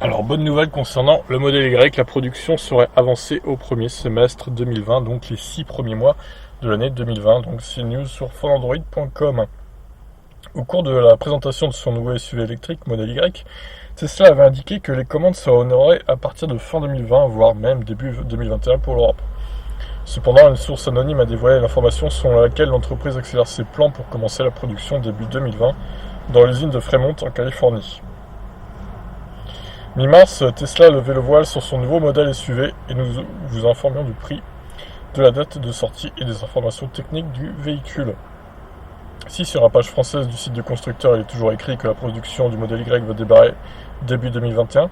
Alors, bonne nouvelle concernant le modèle Y, la production serait avancée au premier semestre 2020, donc les 6 premiers mois de l'année 2020. Donc, c'est une news sur fonandroid.com. Au cours de la présentation de son nouveau SUV électrique, modèle Y, Tesla avait indiqué que les commandes seraient honorées à partir de fin 2020, voire même début 2021 pour l'Europe. Cependant, une source anonyme a dévoilé l'information selon laquelle l'entreprise accélère ses plans pour commencer la production début 2020 dans l'usine de Fremont en Californie. Mi-mars, Tesla a levé le voile sur son nouveau modèle SUV et nous vous informions du prix, de la date de sortie et des informations techniques du véhicule. Si sur la page française du site du constructeur il est toujours écrit que la production du modèle Y va démarrer début 2021,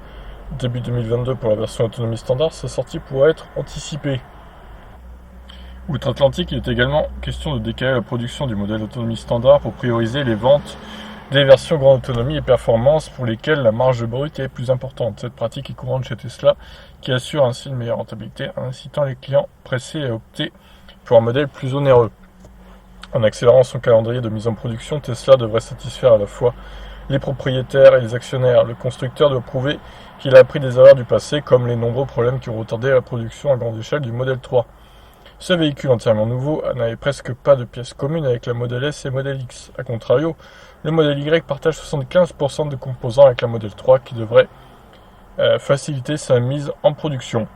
début 2022 pour la version autonomie standard, sa sortie pourrait être anticipée. Outre-Atlantique, il est également question de décaler la production du modèle autonomie standard pour prioriser les ventes des versions grande autonomie et performance pour lesquelles la marge brute est plus importante. Cette pratique est courante chez Tesla, qui assure ainsi une meilleure rentabilité en incitant les clients pressés à opter pour un modèle plus onéreux. En accélérant son calendrier de mise en production, Tesla devrait satisfaire à la fois les propriétaires et les actionnaires. Le constructeur doit prouver qu'il a appris des erreurs du passé, comme les nombreux problèmes qui ont retardé la production à grande échelle du Model 3. Ce véhicule entièrement nouveau n'avait presque pas de pièces communes avec la Model S et Model X. A contrario, le Model Y partage 75% de composants avec la Model 3 qui devrait faciliter sa mise en production.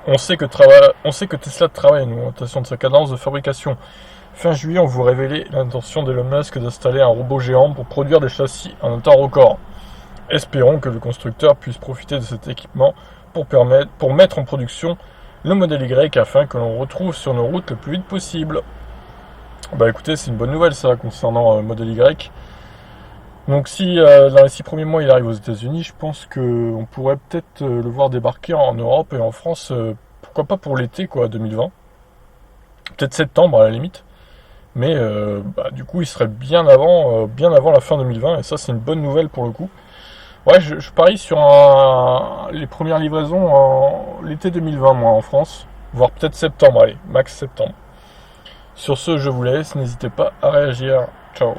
On sait que Tesla travaille à une augmentation de sa cadence de fabrication. Fin juillet, on vous révélait l'intention d'Elon Musk d'installer un robot géant pour produire des châssis en un temps record. Espérons que le constructeur puisse profiter de cet équipement pour mettre en production le modèle Y afin que l'on retrouve sur nos routes le plus vite possible. Bah écoutez, c'est une bonne nouvelle ça concernant le modèle Y. Donc si dans les 6 premiers mois il arrive aux États-Unis, je pense qu'on pourrait peut-être le voir débarquer en Europe et en France, pourquoi pas pour l'été 2020. Peut-être septembre à la limite. Mais du coup il serait bien avant la fin 2020 et ça c'est une bonne nouvelle pour le coup. Ouais, je parie sur les premières livraisons en l'été 2020, moi, en France. Voire peut-être septembre, allez, max septembre. Sur ce, je vous laisse. N'hésitez pas à réagir. Ciao.